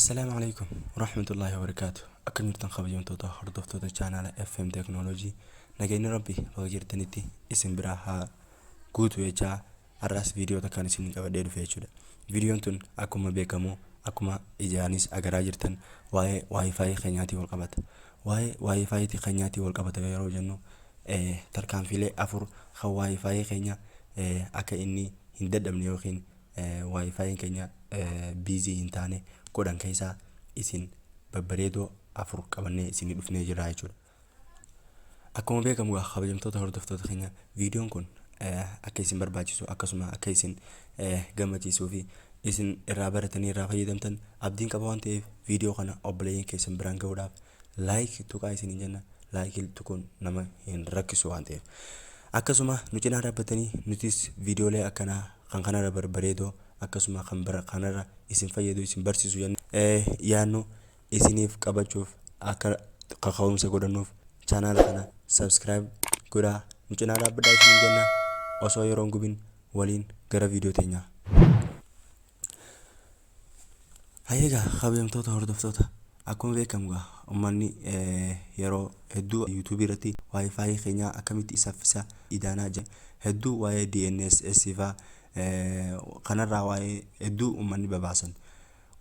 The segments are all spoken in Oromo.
السلام عليكم ورحمة الله وبركاته. أكن يرتن خبيون توتا هردف توتا channel FM Technology نجينا ربي بغير تنتي اسم براها قوت ويجا الرأس فيديو تكان سنين قبل في شدة فيديو تون أكما بيكمو أكما إجانيس أجراجرتن واي فاي خنياتي والقبط واي فاي تي خنياتي والقبط غيرو جنو تركان فيلي أفر خواي فاي خنيا أكا إني هندد من يوخين واي فاي خنيا بيزي هنتاني كودان كيسا إسين ببريدو أفر قبلني إسين دفني جراي شود أكما بيكمو خبيجمتو هردفتو خنيا فيديو كون أكيسين برباجيسو أكسما أكيسين جمعتيسو في إسن الرابرتني رافي دمتن أبدين كبوانتي فيديو خنا أبلين كيسن برانك وداف لايك توكاي سنين جنة لايك تكون نما ينركسو وانتي أكسما نجنا رابرتني نتيس فيديو لي أكنا خنا رابر بريدو أكسما خنبر خنا إسن فيدو إسن برسيسو ين يانو إسنيف كابتشوف أكر قاقوم سكودنوف channel خنا subscribe كودا نجنا رابر سنين جنة osoo yeroon gubin waliin gara viidiyoo teenyaa hayeega qabiyamtoota hordoftoota akkuma beekamu ummanni yeroo hedduu YouTube irratti wifi keenyaa akkamitti isaffisa idaanaa jira hedduu waa'ee DNS sifa kanarraa waa'ee hedduu ummanni babaasan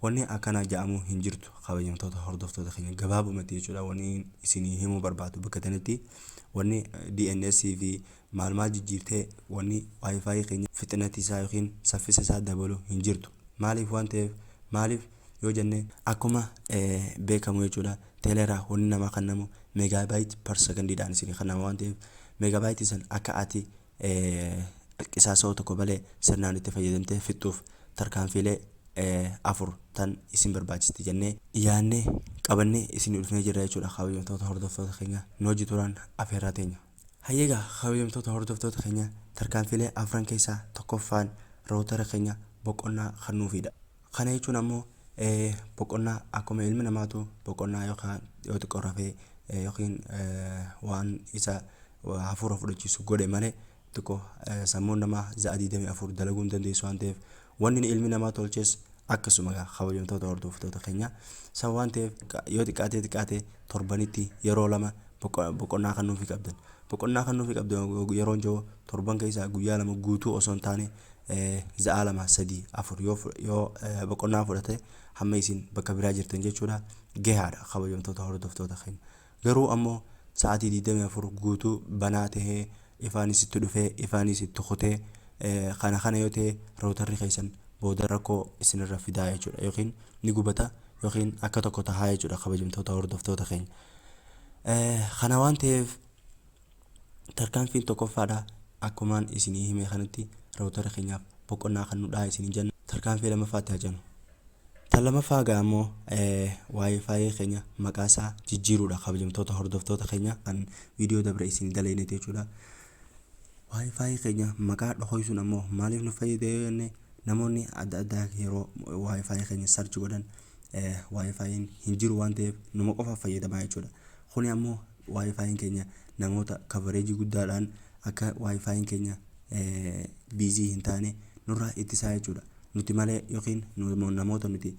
wanni akkana jedhamu hin jirtu qabiyamtoota hordoftoota keenya gabaabumatti jechuudha wanni isinii himuu barbaadu bakka tanatti wanni DNS fi maal jijjiirtee wanni wifi keenya fixnati isaa yookiin saffisa isaa dabalu hin jirtu maaliif waan ta'eef maaliif yoo jenne akkuma beekamu jechuudha teeleraa wanni nama kannamu megabyte per second dhaan isin kannamu waan ta'eef megabyte san akka ati qisaasa'u tokko balee sirnaan itti fayyadamtee fixuuf tarkaanfiilee afur tan isin barbaachisti jennee yaannee qabannee isin dhufnee jirra jechuudha qabiyamtoota hordoftoota keenya nooji turaan afeerraa teenya hayeega qabiyamtoota hordoftoota keenya tarkaanfiilee afran keessaa tokkoffaan routera keenya boqonnaa kennuufidha kana jechuun ammoo boqonnaa akkuma ilmi namaatu boqonnaa yookaan yoo xiqqoo rafee yookiin waan isa hafuura fudhachiisu godhe malee xiqqoo sammuun namaa za'a 24 dalaguu hin dandeessu waan ta'eef wanni ilmi namaa tolches akkasuma qabiyamtoota hordoftoota keenya san waan ta'eef yoo xiqqaatee torbanitti yeroo lama boqonnaa kennuufii qabdan boqonnaa kennuufii qabdan yeroon jiru torban keessaa guyyaa lama guutuu osoo hin taane za'a lama sadii afur yoo boqonnaa fudhate hamma isin bakka biraa jirtan jechuudha gahaadha qabiyamtoota hordoftoota keenya garuu ammoo sa'aatii 24 guutuu banaa tahee ifaanis itti dhufee ifaanis itti kutee kana yoo ta'e routerri keessan booda rakkoo isinirra fidaa jechuudha yookiin ni gubata yookiin akka tokko tahaa jechuudha qabiyamtoota hordoftoota keenya kana waan ta'eef tarkaanfiin tokkoffaadha akkumaan isinii hime kanatti routerri keenyaaf boqonnaa kennuudhaa isinii jenna tarkaanfii lamaffaatti haa jennu tan lamaffaa ammoo wifi keenya maqaa isaa jijjiiruudha qabiyamtoota hordoftoota keenya kan viidiyoo dabre isinii dalagne jechuudha wifi keenya maqaa dhohoysuun ammoo maaliif nu fayyada jenne namoonni adda addaa yeroo wifi keenya search godhan wifi hin jiru waan ta'eef numa qofa fayyadamaa jechuudha kuni ammoo wifi keenya namoota coverage guddaadhaan akka wifi keenya busy hin taane nurraa ittisaa jechuudha nuti malee yookiin namoota nuti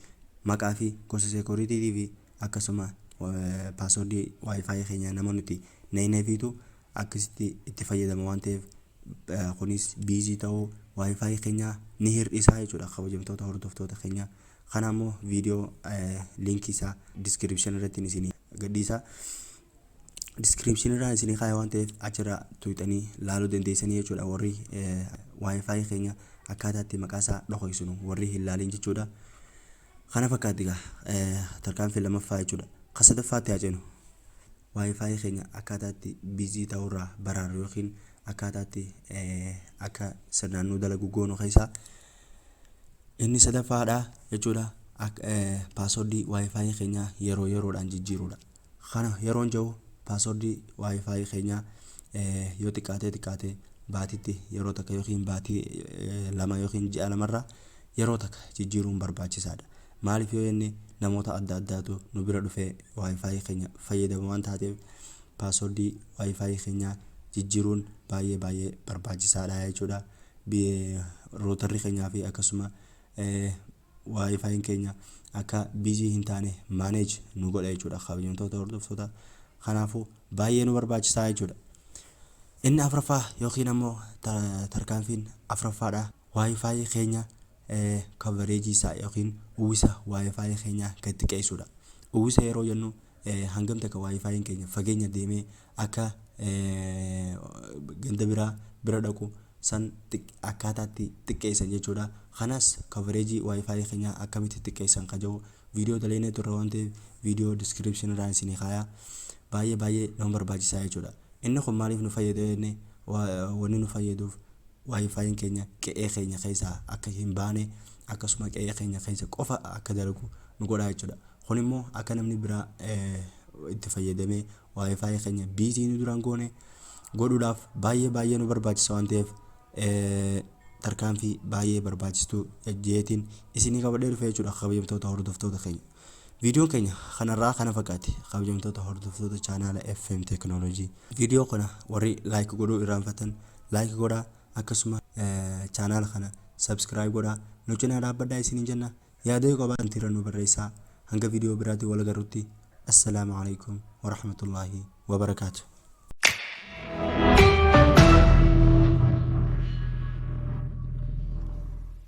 maqaa fi gosa security fi akkasuma password wifi keenya namoonni nuti neeneefitu akkasitti itti fayyadama waan ta'eef kunis busy ta'uu wifi keenya ni hir'isaa jechuudha qabiyamtoota hordoftoota keenya kana ammoo viidiyoo link isaa description irratti isin gadhiisa description irraa isin kaaya waan ta'eef achirra tuutanii laaluu dandeessanii jechuudha warri wifi keenya akkaataatti maqaa isaa dhohoysinu warri hin laalin jechuudha kana fakkaatti tarkaanfii lamaffaa jechuudha kasadaffaatti haa jennu wifi keenya akkaataatti busy ta'urraa baraaru yookiin akkaataatti akka sirnaan nu dalagu goonu keessaa inni sadaffaadha jechuudha password wifi keenya yeroo yeroodhaan jijjiiruudha kana yeroon jiru password wifi keenya yoo xiqqaatee baatitti yeroo takka yookiin baatii lama yookiin ji'a lamarraa yeroo takka jijjiiruun barbaachisaadha maaliif yoo jenne namoota adda addaatu nu bira dhufee wifi keenya fayyadamu waan taateef password wifi keenya jijjiiruun baay'ee barbaachisaadha jechuudha routerri keenyaa fi akkasuma wifi keenya akka busy hin taane manage nu godha jechuudha kabajamtoota hordoftoota. Kanaafuu baay'ee nu barbaachisaa jechuudha. Inni afraffaa yookiin ammoo tarkaanfiin afraffaadha wifi keenya coverage isaa yookiin uwwisa wifi keenya gad xiqqeessuudha. Uwwisa yeroo jennu hangam takka wifi keenya fageenya deemee akka ganda bira dhaqu san akkaataatti xiqqeessan jechuudha. Kanas coverage wifi keenya akkamitti xiqqeessan kajahu video daleenee turre waan ta'eef video description irraan isinii kaayaa baay'ee nama barbaachisaa jechuudha. Inni kun maaliif nu fayyada jennee wanni nu fayyaduuf wifi keenya qe'ee keenya keessaa akka hin baane akkasuma qe'ee keenya keessa qofa akka dalagu nu godha jechuudha. Kun immoo akka namni biraa itti fayyadamee wifi keenya busy nu duraan goone godhuudhaaf baay'ee nu barbaachisa waan ta'eef tarkaanfii baay'ee barbaachistu jeetiin isinii qabadhee dhufe jechuudha kabajamtoota hordoftoota keenya. Viidiyoon keenya kanarraa kana fakkaate kabajamtoota hordoftoota chaanaala FM Technology. Viidiyoo kana warri like godhuu irraanfatan like godhaa akkasuma chaanaala kana subscribe godhaa nu cinaa dhaabbadhaa isiniin jenna. Yaada qabaattan tirannoo barreessaa hanga viidiyoo biraatti wal agarrutti. Assalaamu alaikum wa rahmatullahi wa barakaatuh.